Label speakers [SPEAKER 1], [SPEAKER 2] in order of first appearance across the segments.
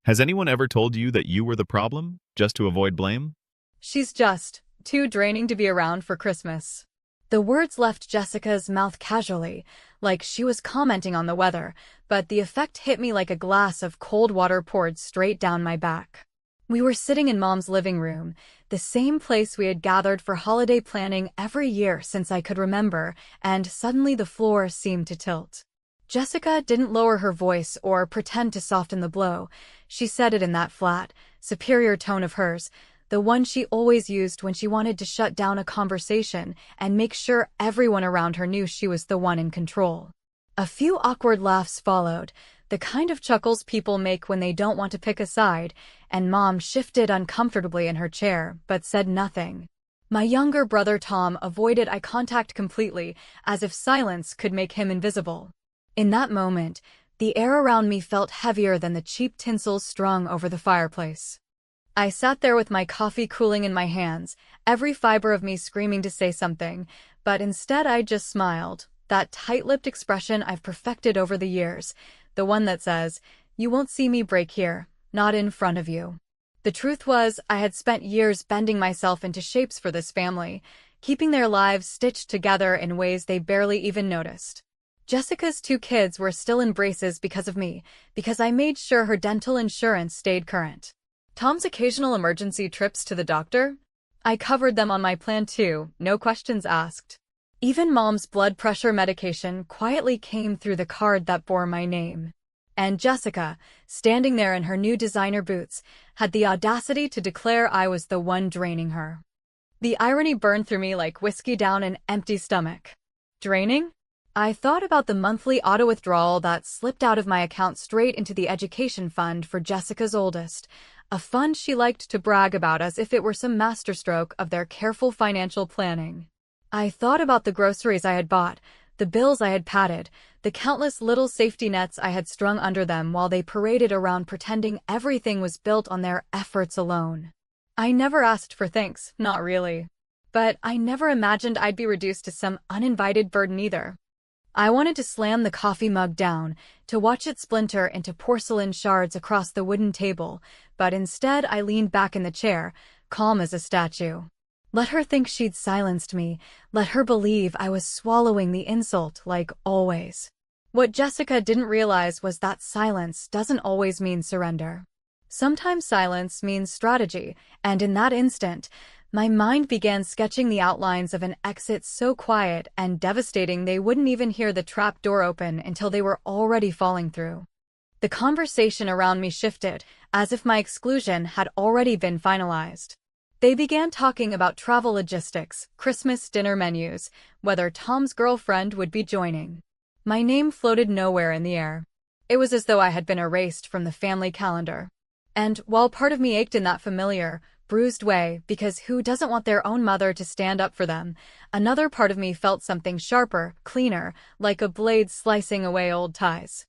[SPEAKER 1] Has anyone ever told you that you were the problem, just to avoid blame?
[SPEAKER 2] She's just too draining to be around for Christmas. The words left Jessica's mouth casually, like she was commenting on the weather, but the effect hit me like a glass of cold water poured straight down my back. We were sitting in Mom's living room, the same place we had gathered for holiday planning every year since I could remember, and suddenly the floor seemed to tilt. Jessica didn't lower her voice or pretend to soften the blow. She said it in that flat, superior tone of hers, the one she always used when she wanted to shut down a conversation and make sure everyone around her knew she was the one in control. A few awkward laughs followed, the kind of chuckles people make when they don't want to pick a side, and Mom shifted uncomfortably in her chair but said nothing. My younger brother Tom avoided eye contact completely, as if silence could make him invisible. In that moment, the air around me felt heavier than the cheap tinsel strung over the fireplace. I sat there with my coffee cooling in my hands, every fiber of me screaming to say something, but instead I just smiled, that tight-lipped expression I've perfected over the years, the one that says, "You won't see me break here, not in front of you." The truth was, I had spent years bending myself into shapes for this family, keeping their lives stitched together in ways they barely even noticed. Jessica's 2 kids were still in braces because of me, because I made sure her dental insurance stayed current. Tom's occasional emergency trips to the doctor? I covered them on my plan too, no questions asked. Even Mom's blood pressure medication quietly came through the card that bore my name. And Jessica, standing there in her new designer boots, had the audacity to declare I was the one draining her. The irony burned through me like whiskey down an empty stomach. Draining? I thought about the monthly auto-withdrawal that slipped out of my account straight into the education fund for Jessica's oldest, a fund she liked to brag about as if it were some masterstroke of their careful financial planning. I thought about the groceries I had bought, the bills I had padded, the countless little safety nets I had strung under them while they paraded around pretending everything was built on their efforts alone. I never asked for thanks, not really. But I never imagined I'd be reduced to some uninvited burden either. I wanted to slam the coffee mug down, to watch it splinter into porcelain shards across the wooden table, but instead I leaned back in the chair, calm as a statue. Let her think she'd silenced me, let her believe I was swallowing the insult like always. What Jessica didn't realize was that silence doesn't always mean surrender. Sometimes silence means strategy, and in that instant, my mind began sketching the outlines of an exit so quiet and devastating they wouldn't even hear the trap door open until they were already falling through. The conversation around me shifted, as if my exclusion had already been finalized. They began talking about travel logistics, Christmas dinner menus, whether Tom's girlfriend would be joining. My name floated nowhere in the air. It was as though I had been erased from the family calendar. And while part of me ached in that familiar, bruised way, because who doesn't want their own mother to stand up for them, another part of me felt something sharper, cleaner, like a blade slicing away old ties.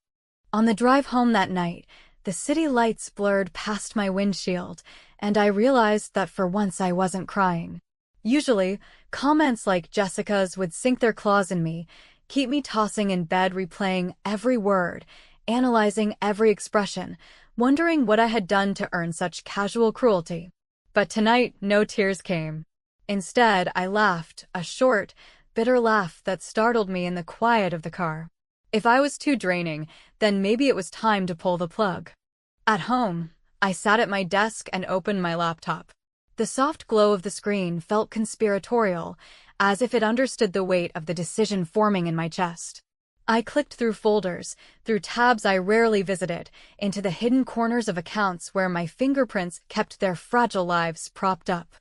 [SPEAKER 2] On the drive home that night, the city lights blurred past my windshield, and I realized that for once I wasn't crying. Usually, comments like Jessica's would sink their claws in me, keep me tossing in bed replaying every word, analyzing every expression, wondering what I had done to earn such casual cruelty. But tonight, no tears came. Instead, I laughed, a short, bitter laugh that startled me in the quiet of the car. If I was too draining, then maybe it was time to pull the plug. At home, I sat at my desk and opened my laptop. The soft glow of the screen felt conspiratorial, as if it understood the weight of the decision forming in my chest. I clicked through folders, through tabs I rarely visited, into the hidden corners of accounts where my fingerprints kept their fragile lives propped up.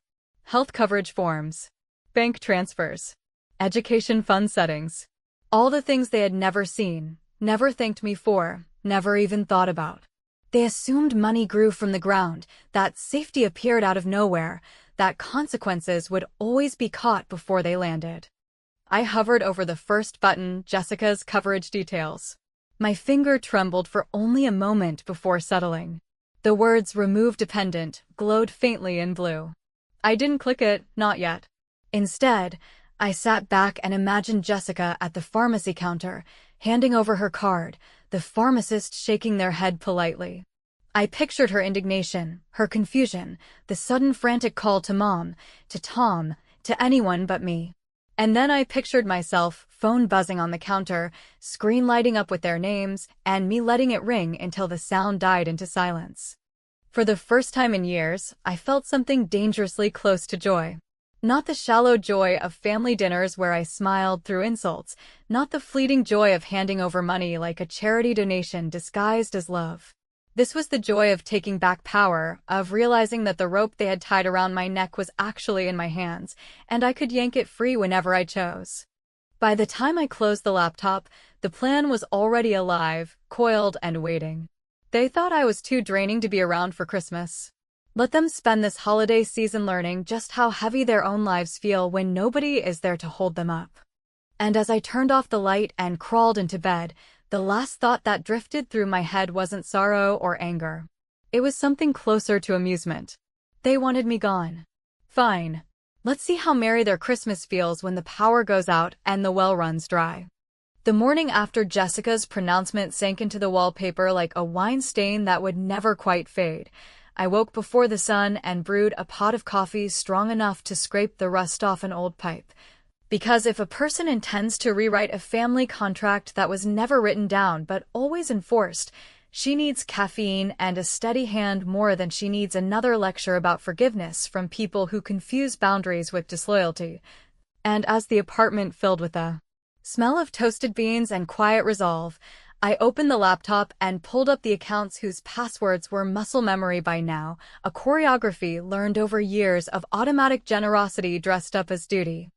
[SPEAKER 2] Health coverage forms, bank transfers, education fund settings. All the things they had never seen, never thanked me for, never even thought about. They assumed money grew from the ground, that safety appeared out of nowhere, that consequences would always be caught before they landed. I hovered over the first button, Jessica's coverage details. My finger trembled for only a moment before settling. The words "remove dependent" glowed faintly in blue. I didn't click it, not yet. Instead, I sat back and imagined Jessica at the pharmacy counter, handing over her card, the pharmacist shaking their head politely. I pictured her indignation, her confusion, the sudden frantic call to Mom, to Tom, to anyone but me. And then I pictured myself, phone buzzing on the counter, screen lighting up with their names, and me letting it ring until the sound died into silence. For the first time in years, I felt something dangerously close to joy. Not the shallow joy of family dinners where I smiled through insults, not the fleeting joy of handing over money like a charity donation disguised as love. This was the joy of taking back power, of realizing that the rope they had tied around my neck was actually in my hands, and I could yank it free whenever I chose. By the time I closed the laptop, the plan was already alive, coiled, and waiting. They thought I was too draining to be around for Christmas. Let them spend this holiday season learning just how heavy their own lives feel when nobody is there to hold them up. And as I turned off the light and crawled into bed, the last thought that drifted through my head wasn't sorrow or anger. It was something closer to amusement. They wanted me gone. Fine. Let's see how merry their Christmas feels when the power goes out and the well runs dry. The morning after Jessica's pronouncement sank into the wallpaper like a wine stain that would never quite fade. I woke before the sun and brewed a pot of coffee strong enough to scrape the rust off an old pipe. Because if a person intends to rewrite a family contract that was never written down but always enforced, she needs caffeine and a steady hand more than she needs another lecture about forgiveness from people who confuse boundaries with disloyalty. And as the apartment filled with the smell of toasted beans and quiet resolve, I opened the laptop and pulled up the accounts whose passwords were muscle memory by now, a choreography learned over years of automatic generosity dressed up as duty.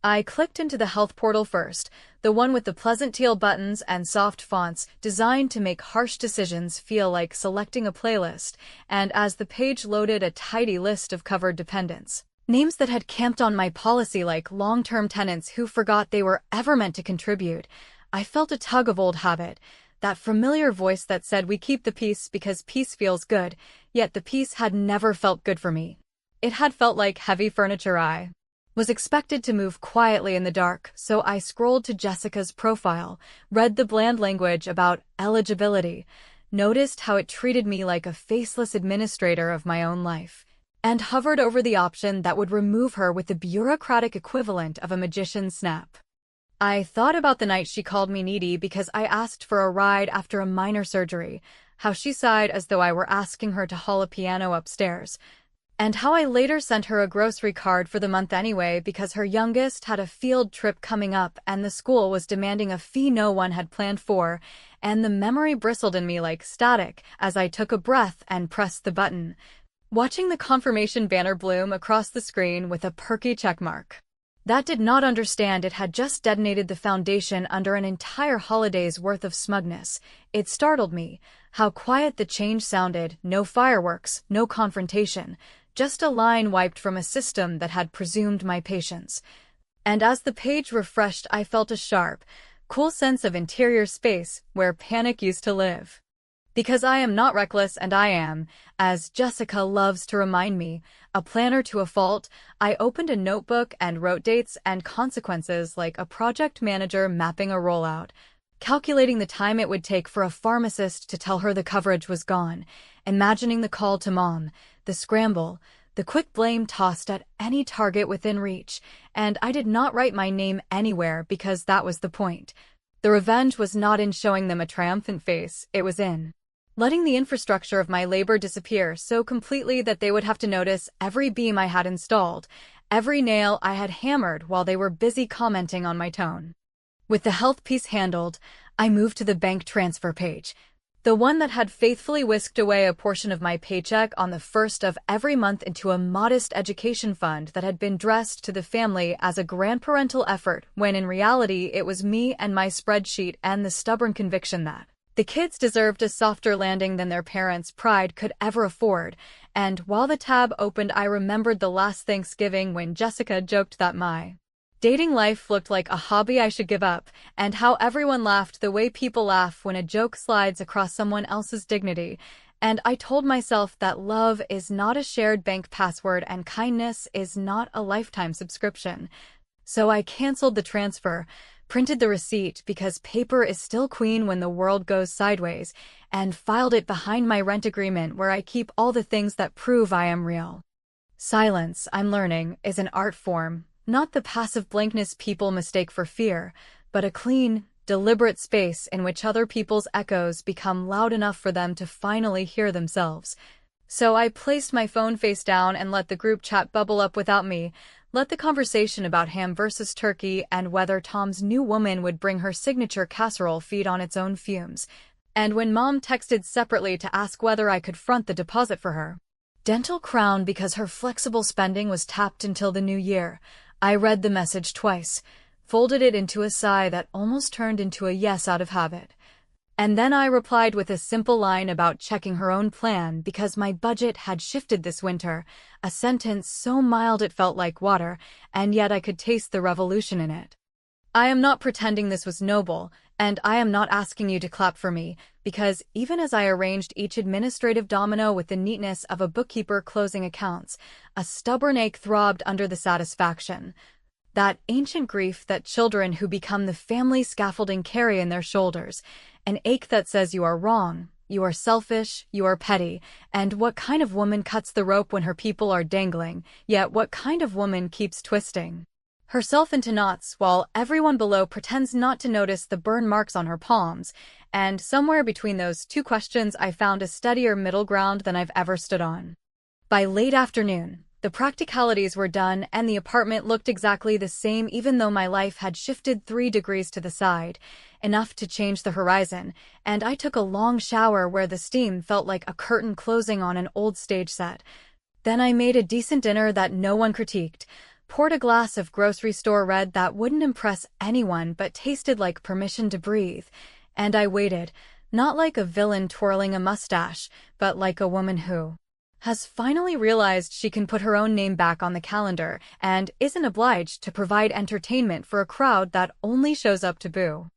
[SPEAKER 2] I clicked into the health portal first, the one with the pleasant teal buttons and soft fonts designed to make harsh decisions feel like selecting a playlist, and as the page loaded a tidy list of covered dependents, names that had camped on my policy like long-term tenants who forgot they were ever meant to contribute, I felt a tug of old habit, that familiar voice that said we keep the peace because peace feels good, yet the peace had never felt good for me. It had felt like heavy furniture. I was expected to move quietly in the dark, so I scrolled to Jessica's profile, read the bland language about eligibility, noticed how it treated me like a faceless administrator of my own life, and hovered over the option that would remove her with the bureaucratic equivalent of a magician's snap. I thought about the night she called me needy because I asked for a ride after a minor surgery, how she sighed as though I were asking her to haul a piano upstairs, and how I later sent her a grocery card for the month anyway because her youngest had a field trip coming up and the school was demanding a fee no one had planned for, and the memory bristled in me like static as I took a breath and pressed the button, watching the confirmation banner bloom across the screen with a perky checkmark. That did not understand it had just detonated the foundation under an entire holiday's worth of smugness. It startled me, how quiet the change sounded, no fireworks, no confrontation, just a line wiped from a system that had presumed my patience. And as the page refreshed, I felt a sharp, cool sense of interior space where panic used to live. Because I am not reckless and I am, as Jessica loves to remind me, a planner to a fault, I opened a notebook and wrote dates and consequences like a project manager mapping a rollout, calculating the time it would take for a pharmacist to tell her the coverage was gone, imagining the call to Mom, the scramble, the quick blame tossed at any target within reach, and I did not write my name anywhere because that was the point. The revenge was not in showing them a triumphant face, it was in letting the infrastructure of my labor disappear so completely that they would have to notice every beam I had installed, every nail I had hammered while they were busy commenting on my tone. With the health piece handled, I moved to the bank transfer page, the one that had faithfully whisked away a portion of my paycheck on the first of every month into a modest education fund that had been dressed to the family as a grandparental effort when in reality it was me and my spreadsheet and the stubborn conviction that the kids deserved a softer landing than their parents' pride could ever afford, and while the tab opened I remembered the last Thanksgiving when Jessica joked that my dating life looked like a hobby I should give up, and how everyone laughed the way people laugh when a joke slides across someone else's dignity, and I told myself that love is not a shared bank password and kindness is not a lifetime subscription. So I canceled the transfer, printed the receipt because paper is still queen when the world goes sideways, and filed it behind my rent agreement where I keep all the things that prove I am real. Silence, I'm learning, is an art form, not the passive blankness people mistake for fear, but a clean, deliberate space in which other people's echoes become loud enough for them to finally hear themselves. So I placed my phone face down and let the group chat bubble up without me, let the conversation about ham versus turkey and whether Tom's new woman would bring her signature casserole feed on its own fumes. And when Mom texted separately to ask whether I could front the deposit for her dental crown because her flexible spending was tapped until the new year, I read the message twice, folded it into a sigh that almost turned into a yes out of habit. And then I replied with a simple line about checking her own plan because my budget had shifted this winter, a sentence so mild it felt like water, and yet I could taste the revolution in it. I am not pretending this was noble, and I am not asking you to clap for me, because even as I arranged each administrative domino with the neatness of a bookkeeper closing accounts, a stubborn ache throbbed under the satisfaction. That ancient grief that children who become the family scaffolding carry in their shoulders, an ache that says you are wrong, you are selfish, you are petty, and what kind of woman cuts the rope when her people are dangling, yet what kind of woman keeps twisting herself into knots while everyone below pretends not to notice the burn marks on her palms, and somewhere between those two questions I found a steadier middle ground than I've ever stood on. By late afternoon, the practicalities were done and the apartment looked exactly the same even though my life had shifted 3 degrees to the side, enough to change the horizon, and I took a long shower where the steam felt like a curtain closing on an old stage set. Then I made a decent dinner that no one critiqued, poured a glass of grocery store red that wouldn't impress anyone but tasted like permission to breathe, and I waited, not like a villain twirling a mustache, but like a woman who has finally realized she can put her own name back on the calendar and isn't obliged to provide entertainment for a crowd that only shows up to boo.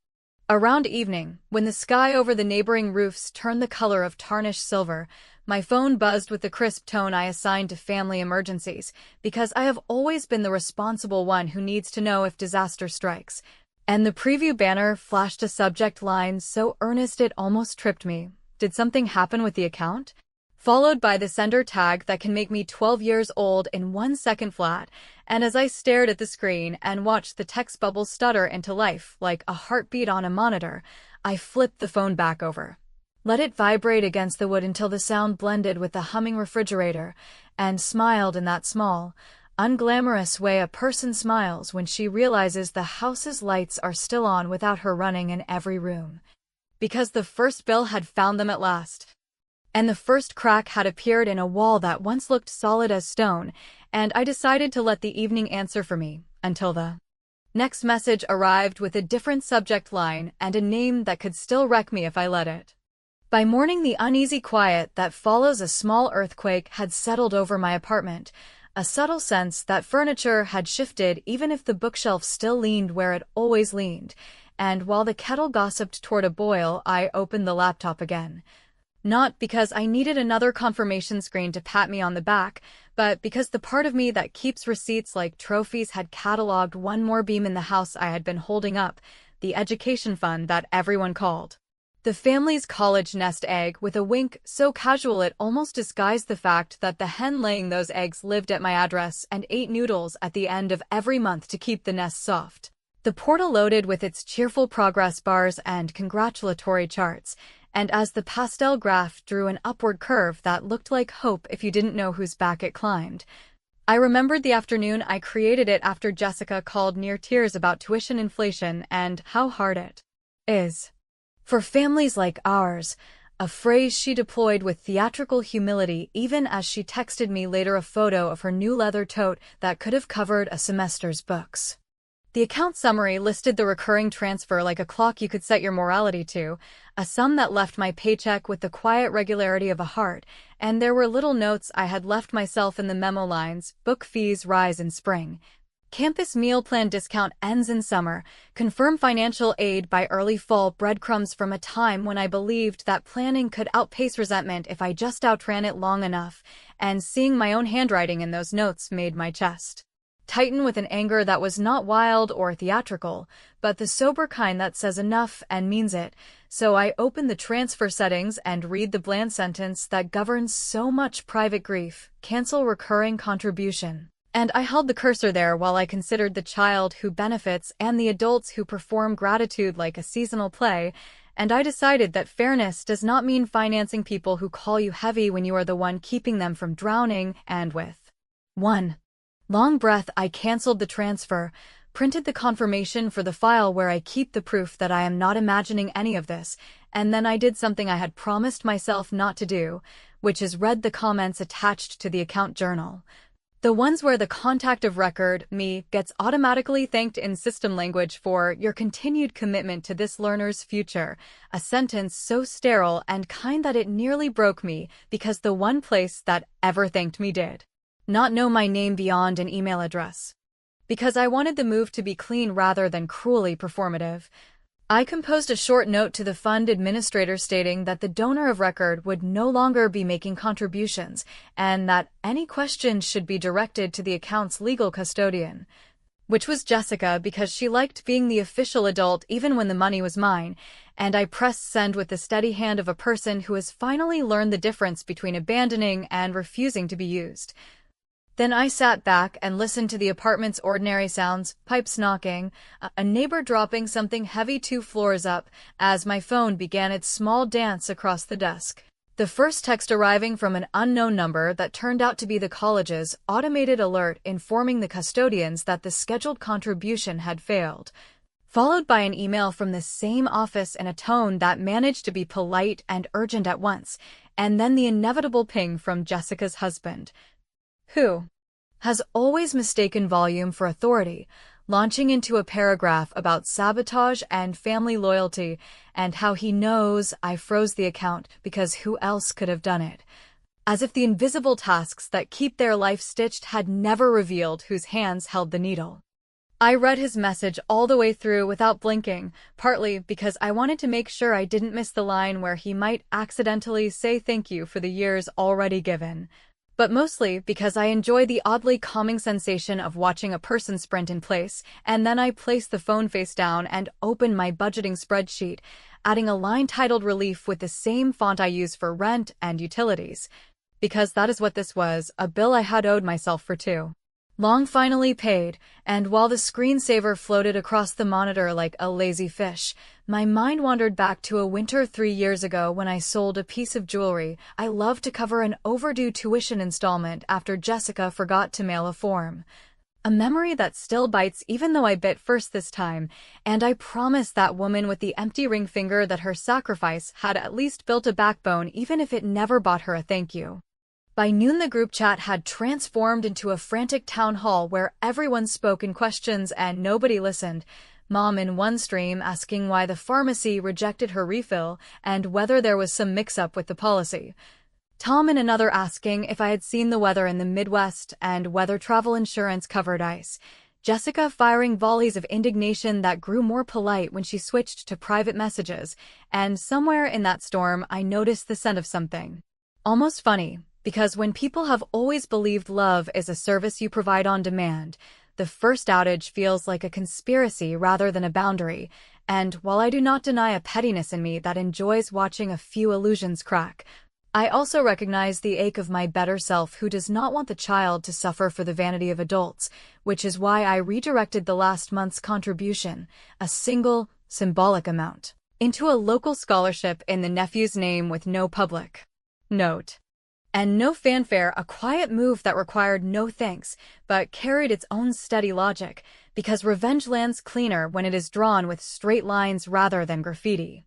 [SPEAKER 2] Around evening, when the sky over the neighboring roofs turned the color of tarnished silver, my phone buzzed with the crisp tone I assigned to family emergencies, because I have always been the responsible one who needs to know if disaster strikes. And the preview banner flashed a subject line so earnest it almost tripped me. Did something happen with the account? Followed by the sender tag that can make me 12 years old in 1 second flat, and as I stared at the screen and watched the text bubble stutter into life like a heartbeat on a monitor, I flipped the phone back over. Let it vibrate against the wood until the sound blended with the humming refrigerator, and smiled in that small, unglamorous way a person smiles when she realizes the house's lights are still on without her running in every room. Because the first bill had found them at last. And the first crack had appeared in a wall that once looked solid as stone, and I decided to let the evening answer for me, until the next message arrived with a different subject line and a name that could still wreck me if I let it. By morning, the uneasy quiet that follows a small earthquake had settled over my apartment, a subtle sense that furniture had shifted even if the bookshelf still leaned where it always leaned, and while the kettle gossiped toward a boil, I opened the laptop again. Not because I needed another confirmation screen to pat me on the back, but because the part of me that keeps receipts like trophies had cataloged one more beam in the house I had been holding up, the education fund that everyone called the family's college nest egg, with a wink so casual it almost disguised the fact that the hen laying those eggs lived at my address and ate noodles at the end of every month to keep the nest soft. The portal loaded with its cheerful progress bars and congratulatory charts, and as the pastel graph drew an upward curve that looked like hope if you didn't know whose back it climbed, I remembered the afternoon I created it after Jessica called near tears about tuition inflation and how hard it is for families like ours, a phrase she deployed with theatrical humility even as she texted me later a photo of her new leather tote that could have covered a semester's books. The account summary listed the recurring transfer like a clock you could set your morality to, a sum that left my paycheck with the quiet regularity of a heart, and there were little notes I had left myself in the memo lines: book fees rise in spring, campus meal plan discount ends in summer, confirm financial aid by early fall, breadcrumbs from a time when I believed that planning could outpace resentment if I just outran it long enough, and seeing my own handwriting in those notes made my chest tighten with an anger that was not wild or theatrical, but the sober kind that says enough and means it. So I open the transfer settings and read the bland sentence that governs so much private grief: cancel recurring contribution. And I held the cursor there while I considered the child who benefits and the adults who perform gratitude like a seasonal play, and I decided that fairness does not mean financing people who call you heavy when you are the one keeping them from drowning, and with one long breath I canceled the transfer, printed the confirmation for the file where I keep the proof that I am not imagining any of this, and then I did something I had promised myself not to do, which is read the comments attached to the account journal. The ones where the contact of record, me, gets automatically thanked in system language for your continued commitment to this learner's future, a sentence so sterile and kind that it nearly broke me because the one place that ever thanked me did not know my name beyond an email address. Because I wanted the move to be clean rather than cruelly performative, I composed a short note to the fund administrator stating that the donor of record would no longer be making contributions and that any questions should be directed to the account's legal custodian, which was Jessica, because she liked being the official adult even when the money was mine, and I pressed send with the steady hand of a person who has finally learned the difference between abandoning and refusing to be used. Then I sat back and listened to the apartment's ordinary sounds: pipes knocking, a neighbor dropping something heavy 2 floors up, as my phone began its small dance across the desk. The first text arriving from an unknown number that turned out to be the college's automated alert informing the custodians that the scheduled contribution had failed, followed by an email from the same office in a tone that managed to be polite and urgent at once, and then the inevitable ping from Jessica's husband, who has always mistaken volume for authority, launching into a paragraph about sabotage and family loyalty and how he knows I froze the account because who else could have done it? As if the invisible tasks that keep their life stitched had never revealed whose hands held the needle. I read his message all the way through without blinking, partly because I wanted to make sure I didn't miss the line where he might accidentally say thank you for the years already given, but mostly because I enjoy the oddly calming sensation of watching a person sprint in place, and then I place the phone face down and open my budgeting spreadsheet, adding a line titled Relief with the same font I use for rent and utilities, because that is what this was, a bill I had owed myself for too long finally paid, and while the screensaver floated across the monitor like a lazy fish, my mind wandered back to a winter 3 years ago when I sold a piece of jewelry I loved to cover an overdue tuition installment after Jessica forgot to mail a form. A memory that still bites even though I bit first this time, and I promised that woman with the empty ring finger that her sacrifice had at least built a backbone even if it never bought her a thank you. By noon the group chat had transformed into a frantic town hall where everyone spoke in questions and nobody listened. Mom in one stream asking why the pharmacy rejected her refill and whether there was some mix-up with the policy. Tom in another asking if I had seen the weather in the Midwest and whether travel insurance covered ice. Jessica firing volleys of indignation that grew more polite when she switched to private messages, and somewhere in that storm I noticed the scent of something almost funny. Because when people have always believed love is a service you provide on demand, the first outage feels like a conspiracy rather than a boundary, and while I do not deny a pettiness in me that enjoys watching a few illusions crack, I also recognize the ache of my better self who does not want the child to suffer for the vanity of adults, which is why I redirected the last month's contribution, a single, symbolic amount, into a local scholarship in the nephew's name with no public note and no fanfare, a quiet move that required no thanks, but carried its own steady logic, because revenge lands cleaner when it is drawn with straight lines rather than graffiti.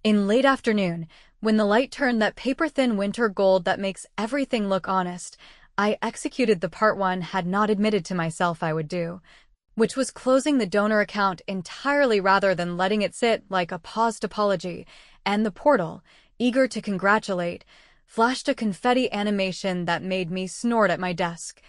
[SPEAKER 2] In late afternoon, when the light turned that paper-thin winter gold that makes everything look honest, I executed the part one had not admitted to myself I would do, which was closing the donor account entirely rather than letting it sit like a paused apology, and the portal, eager to congratulate, flashed a confetti animation that made me snort at my desk.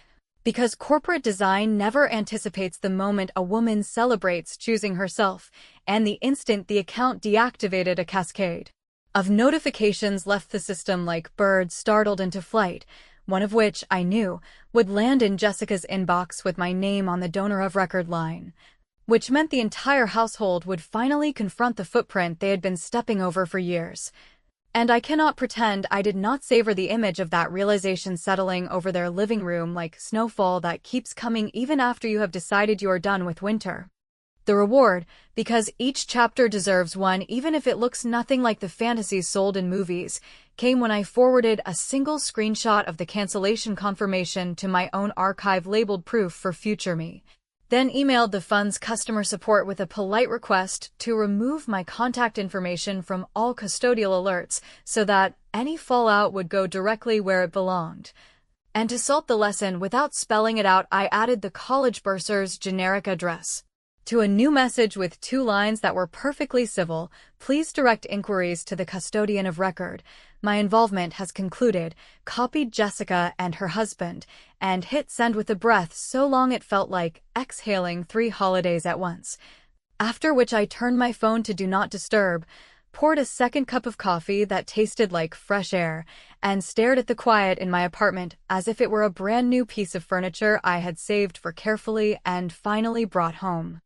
[SPEAKER 2] Because corporate design never anticipates the moment a woman celebrates choosing herself, and the instant the account deactivated, a cascade of notifications left the system like birds startled into flight, one of which, I knew, would land in Jessica's inbox with my name on the donor of record line, which meant the entire household would finally confront the footprint they had been stepping over for years. And I cannot pretend I did not savor the image of that realization settling over their living room like snowfall that keeps coming even after you have decided you are done with winter. The reward, because each chapter deserves one even if it looks nothing like the fantasies sold in movies, came when I forwarded a single screenshot of the cancellation confirmation to my own archive labeled proof for future me, then emailed the fund's customer support with a polite request to remove my contact information from all custodial alerts so that any fallout would go directly where it belonged. And to salt the lesson without spelling it out, I added the college bursar's generic address to a new message with 2 lines that were perfectly civil. Please direct inquiries to the custodian of record. My involvement has concluded. Copied Jessica and her husband, and hit send with a breath so long it felt like exhaling 3 holidays at once. After which I turned my phone to Do Not Disturb, poured a second cup of coffee that tasted like fresh air, and stared at the quiet in my apartment as if it were a brand new piece of furniture I had saved for carefully and finally brought home.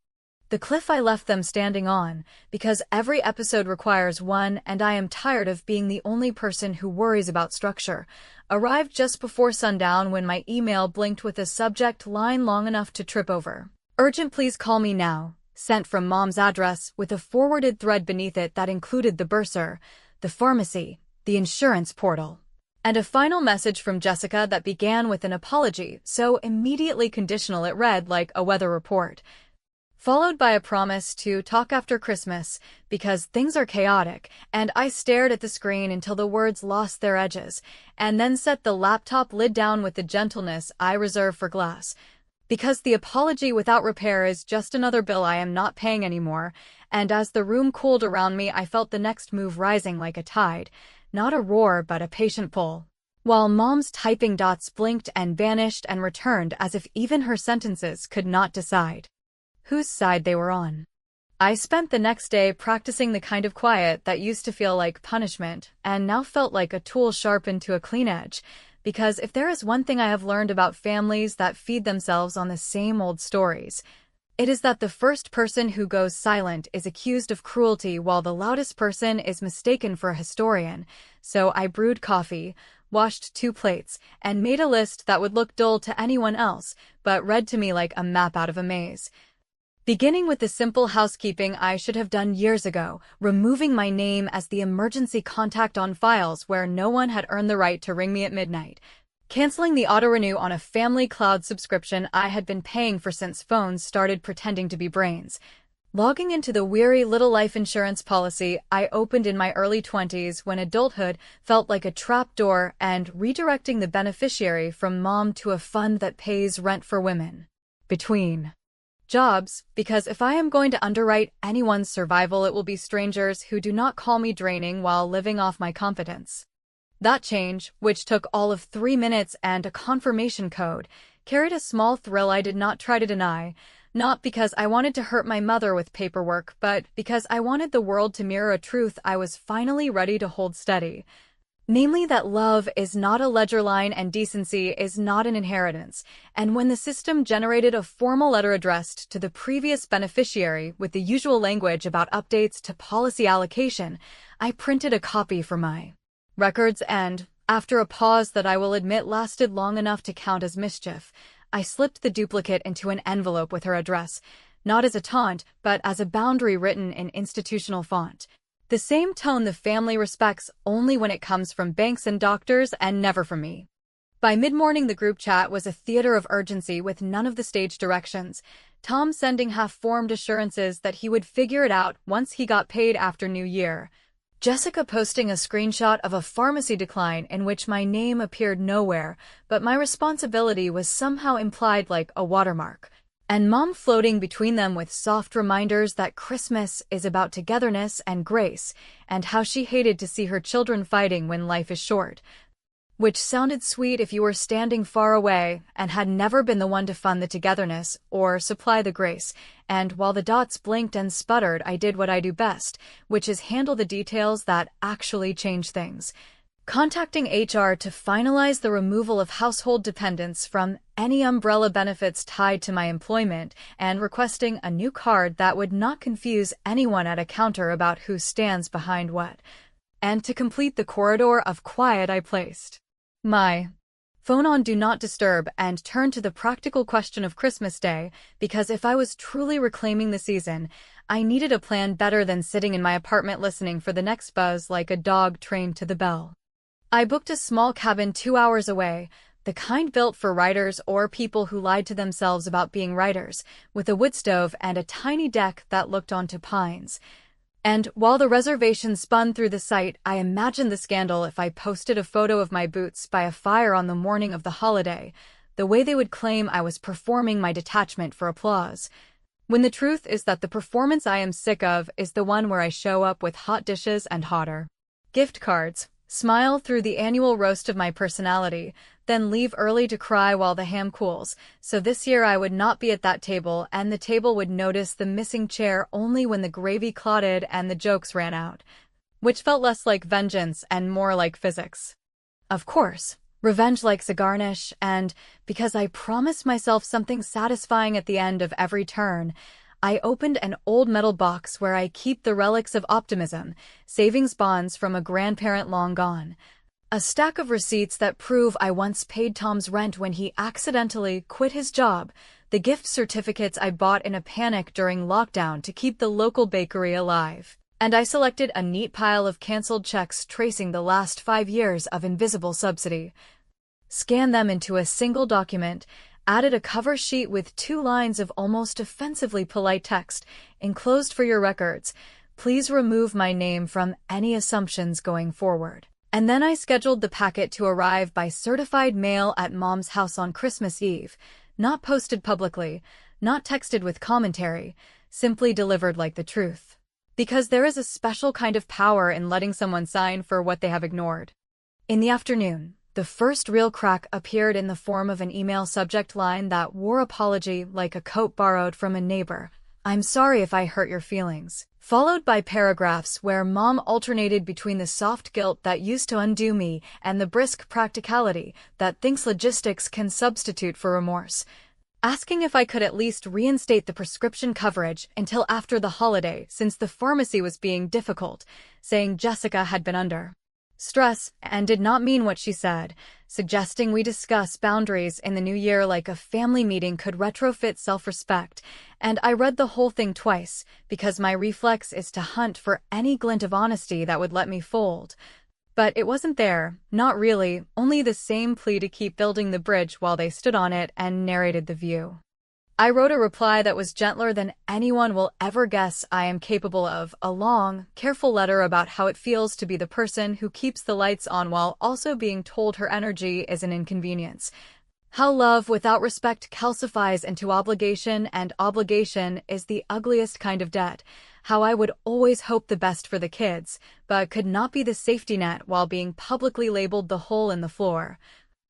[SPEAKER 2] The cliff I left them standing on, because every episode requires one and I am tired of being the only person who worries about structure, arrived just before sundown when my email blinked with a subject line long enough to trip over. Urgent, please call me now, sent from Mom's address with a forwarded thread beneath it that included the bursar, the pharmacy, the insurance portal, and a final message from Jessica that began with an apology so immediately conditional it read like a weather report, followed by a promise to talk after Christmas because things are chaotic, and I stared at the screen until the words lost their edges, and then set the laptop lid down with the gentleness I reserve for glass. Because the apology without repair is just another bill I am not paying anymore, and as the room cooled around me I felt the next move rising like a tide, not a roar but a patient pull, while Mom's typing dots blinked and vanished and returned as if even her sentences could not decide whose side they were on. I spent the next day practicing the kind of quiet that used to feel like punishment and now felt like a tool sharpened to a clean edge, because if there is one thing I have learned about families that feed themselves on the same old stories, it is that the first person who goes silent is accused of cruelty while the loudest person is mistaken for a historian. So I brewed coffee, washed 2 plates, and made a list that would look dull to anyone else, but read to me like a map out of a maze. Beginning with the simple housekeeping I should have done years ago, removing my name as the emergency contact on files where no one had earned the right to ring me at midnight, canceling the auto-renew on a family cloud subscription I had been paying for since phones started pretending to be brains, logging into the weary little life insurance policy I opened in my early 20s when adulthood felt like a trapdoor, and redirecting the beneficiary from Mom to a fund that pays rent for women between jobs, because if I am going to underwrite anyone's survival it will be strangers who do not call me draining while living off my confidence. That change, which took all of 3 minutes and a confirmation code, carried a small thrill I did not try to deny, not because I wanted to hurt my mother with paperwork, but because I wanted the world to mirror a truth I was finally ready to hold steady. Namely that love is not a ledger line and decency is not an inheritance, and when the system generated a formal letter addressed to the previous beneficiary with the usual language about updates to policy allocation, I printed a copy for my records and, after a pause that I will admit lasted long enough to count as mischief, I slipped the duplicate into an envelope with her address, not as a taunt, but as a boundary written in institutional font. The same tone the family respects only when it comes from banks and doctors and never from me. By mid-morning the group chat was a theater of urgency with none of the stage directions, Tom sending half-formed assurances that he would figure it out once he got paid after New Year, Jessica posting a screenshot of a pharmacy decline in which my name appeared nowhere, but my responsibility was somehow implied like a watermark, and Mom floating between them with soft reminders that Christmas is about togetherness and grace, and how she hated to see her children fighting when life is short, which sounded sweet if you were standing far away and had never been the one to fund the togetherness or supply the grace. And while the dots blinked and sputtered, I did what I do best, which is handle the details that actually change things. contacting HR to finalize the removal of household dependents from any umbrella benefits tied to my employment, and requesting a new card that would not confuse anyone at a counter about who stands behind what, and to complete the corridor of quiet I placed my phone on Do Not Disturb and turned to the practical question of Christmas Day, because if I was truly reclaiming the season, I needed a plan better than sitting in my apartment listening for the next buzz like a dog trained to the bell. I booked a small cabin 2 hours away, the kind built for writers or people who lied to themselves about being writers, with a wood stove and a tiny deck that looked onto pines. And while the reservation spun through the site, I imagined the scandal if I posted a photo of my boots by a fire on the morning of the holiday, the way they would claim I was performing my detachment for applause. When the truth is that the performance I am sick of is the one where I show up with hot dishes and hotter gift cards, smile through the annual roast of my personality, then leave early to cry while the ham cools. So this year I would not be at that table, and the table would notice the missing chair only when the gravy clotted and the jokes ran out, which felt less like vengeance and more like physics. Of course, revenge likes a garnish, and because I promised myself something satisfying at the end of every turn, I opened an old metal box where I keep the relics of optimism, savings bonds from a grandparent long gone, a stack of receipts that prove I once paid Tom's rent when he accidentally quit his job, the gift certificates I bought in a panic during lockdown to keep the local bakery alive, and I selected a neat pile of canceled checks tracing the last 5 years of invisible subsidy. Scanned them into a single document, added a cover sheet with 2 lines of almost offensively polite text, enclosed for your records. Please remove my name from any assumptions going forward. And then I scheduled the packet to arrive by certified mail at Mom's house on Christmas Eve, not posted publicly, not texted with commentary, simply delivered like the truth. Because there is a special kind of power in letting someone sign for what they have ignored. In the afternoon, the first real crack appeared in the form of an email subject line that wore apology like a coat borrowed from a neighbor. I'm sorry if I hurt your feelings. Followed by paragraphs where Mom alternated between the soft guilt that used to undo me and the brisk practicality that thinks logistics can substitute for remorse. Asking if I could at least reinstate the prescription coverage until after the holiday since the pharmacy was being difficult, saying Jessica had been under stress and did not mean what she said, suggesting we discuss boundaries in the new year like a family meeting could retrofit self-respect, and I read the whole thing twice because my reflex is to hunt for any glint of honesty that would let me fold. But it wasn't there, not really, only the same plea to keep building the bridge while they stood on it and narrated the view. I wrote a reply that was gentler than anyone will ever guess I am capable of, a long, careful letter about how it feels to be the person who keeps the lights on while also being told her energy is an inconvenience. How love without respect calcifies into obligation, and obligation is the ugliest kind of debt. How I would always hope the best for the kids, but could not be the safety net while being publicly labeled the hole in the floor.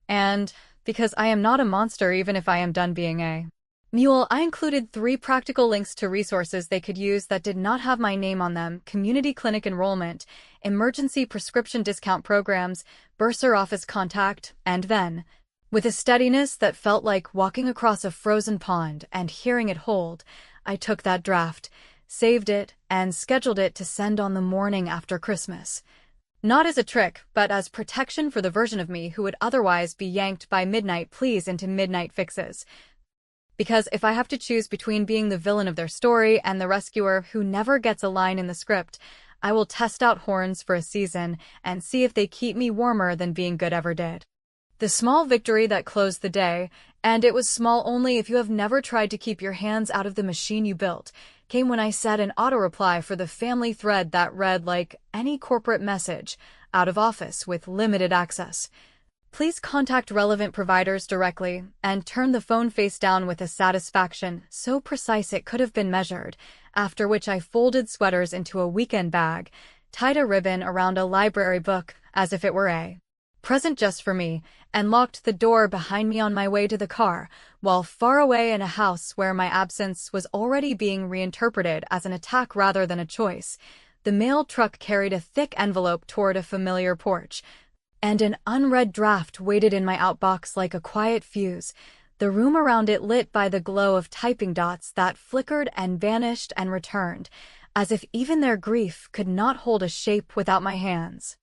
[SPEAKER 2] And because I am not a monster even if I am done being a mule, I included 3 practical links to resources they could use that did not have my name on them: community clinic enrollment, emergency prescription discount programs, bursar office contact, and then, with a steadiness that felt like walking across a frozen pond and hearing it hold, I took that draft, saved it, and scheduled it to send on the morning after Christmas. Not as a trick, but as protection for the version of me who would otherwise be yanked by midnight pleas into midnight fixes. Because if I have to choose between being the villain of their story and the rescuer who never gets a line in the script, I will test out horns for a season and see if they keep me warmer than being good ever did. The small victory that closed the day, and it was small only if you have never tried to keep your hands out of the machine you built, came when I said an auto-reply for the family thread that read like any corporate message, out of office with limited access. Please contact relevant providers directly, and turn the phone face down with a satisfaction so precise it could have been measured, after which I folded sweaters into a weekend bag, tied a ribbon around a library book as if it were a present just for me, and locked the door behind me on my way to the car, while far away in a house where my absence was already being reinterpreted as an attack rather than a choice, the mail truck carried a thick envelope toward a familiar porch. and an unread draft waited in my outbox like a quiet fuse, the room around it lit by the glow of typing dots that flickered and vanished and returned, as if even their grief could not hold a shape without my hands.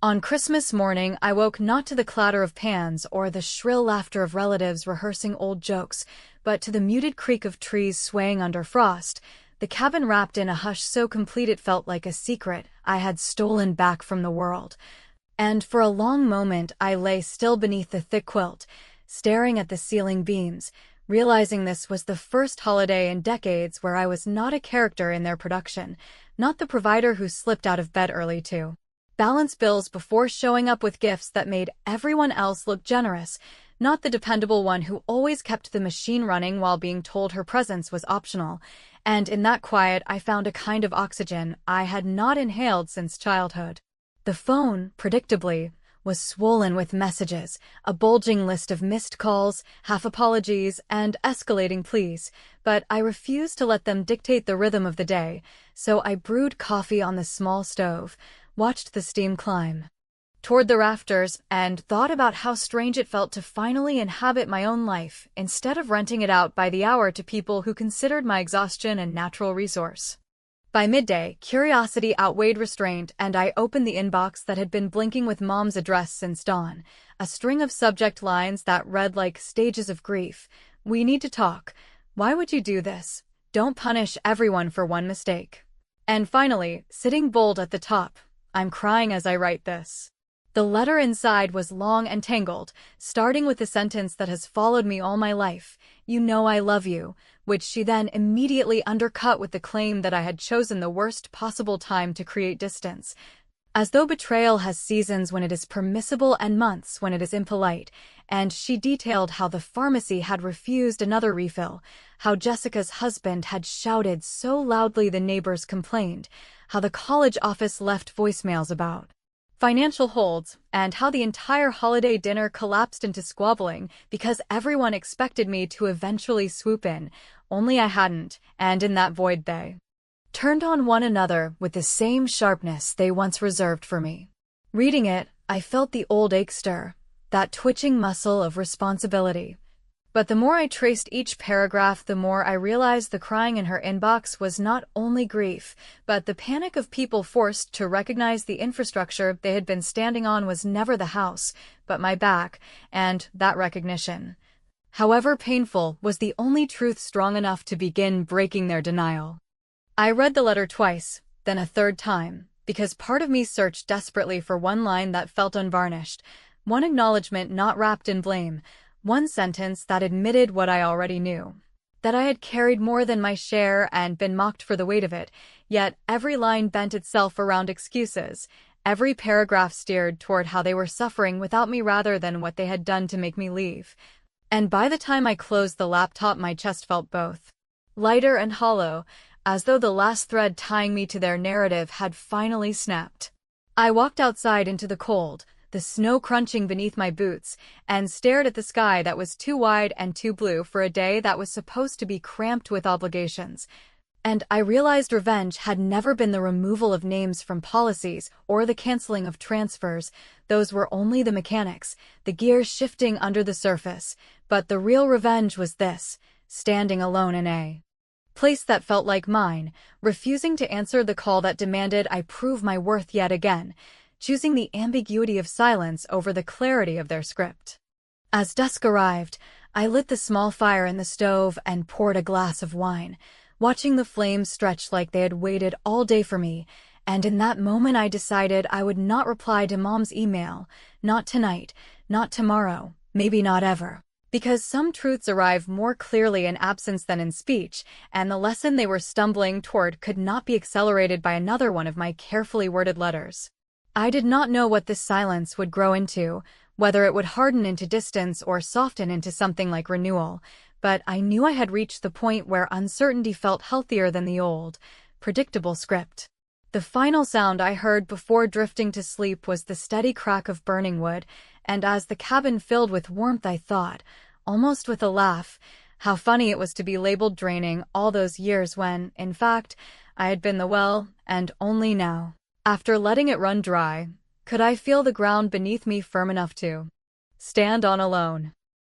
[SPEAKER 2] On Christmas morning, I woke not to the clatter of pans or the shrill laughter of relatives rehearsing old jokes, but to the muted creak of trees swaying under frost, the cabin wrapped in a hush so complete it felt like a secret I had stolen back from the world. And for a long moment I lay still beneath the thick quilt, staring at the ceiling beams, realizing this was the first holiday in decades where I was not a character in their production, not the provider who slipped out of bed early to balance bills before showing up with gifts that made everyone else look generous, not the dependable one who always kept the machine running while being told her presence was optional. And in that quiet I found a kind of oxygen I had not inhaled since childhood. The phone, predictably, was swollen with messages, a bulging list of missed calls, half apologies, and escalating pleas, but I refused to let them dictate the rhythm of the day, so I brewed coffee on the small stove, watched the steam climb toward the rafters, and thought about how strange it felt to finally inhabit my own life, instead of renting it out by the hour to people who considered my exhaustion a natural resource. By midday, curiosity outweighed restraint, and I opened the inbox that had been blinking with Mom's address since dawn, a string of subject lines that read like stages of grief. "We need to talk. Why would you do this? Don't punish everyone for one mistake." And finally, sitting bold at the top, "I'm crying as I write this." The letter inside was long and tangled, starting with the sentence that has followed me all my life, "You know I love you," which she then immediately undercut with the claim that I had chosen the worst possible time to create distance. As though betrayal has seasons when it is permissible and months when it is impolite, and she detailed how the pharmacy had refused another refill, how Jessica's husband had shouted so loudly the neighbors complained, how the college office left voicemails about financial holds, and how the entire holiday dinner collapsed into squabbling because everyone expected me to eventually swoop in, only I hadn't, and in that void they turned on one another with the same sharpness they once reserved for me. Reading it, I felt the old ache stir, that twitching muscle of responsibility. But the more I traced each paragraph, the more I realized the crying in her inbox was not only grief, but the panic of people forced to recognize the infrastructure they had been standing on was never the house, but my back, and that recognition, however painful, was the only truth strong enough to begin breaking their denial. I read the letter twice, then a third time, because part of me searched desperately for one line that felt unvarnished, one acknowledgement not wrapped in blame, one sentence that admitted what I already knew, that I had carried more than my share and been mocked for the weight of it, yet every line bent itself around excuses, every paragraph steered toward how they were suffering without me rather than what they had done to make me leave. And by the time I closed the laptop, my chest felt both lighter and hollow, as though the last thread tying me to their narrative had finally snapped. I walked outside into the cold, the snow crunching beneath my boots, and stared at the sky that was too wide and too blue for a day that was supposed to be cramped with obligations. And I realized revenge had never been the removal of names from policies or the canceling of transfers. Those were only the mechanics, the gears shifting under the surface. But the real revenge was this, standing alone in a place that felt like mine, refusing to answer the call that demanded I prove my worth yet again, choosing the ambiguity of silence over the clarity of their script. As dusk arrived, I lit the small fire in the stove and poured a glass of wine, watching the flames stretch like they had waited all day for me, and in that moment I decided I would not reply to Mom's email, not tonight, not tomorrow, maybe not ever. Because some truths arrive more clearly in absence than in speech, and the lesson they were stumbling toward could not be accelerated by another one of my carefully worded letters. I did not know what this silence would grow into, whether it would harden into distance or soften into something like renewal, but I knew I had reached the point where uncertainty felt healthier than the old, predictable script. The final sound I heard before drifting to sleep was the steady crack of burning wood, and as the cabin filled with warmth I thought, almost with a laugh, how funny it was to be labeled draining all those years when, in fact, I had been the well, and only now, after letting it run dry, Could I feel the ground beneath me firm enough to stand on alone?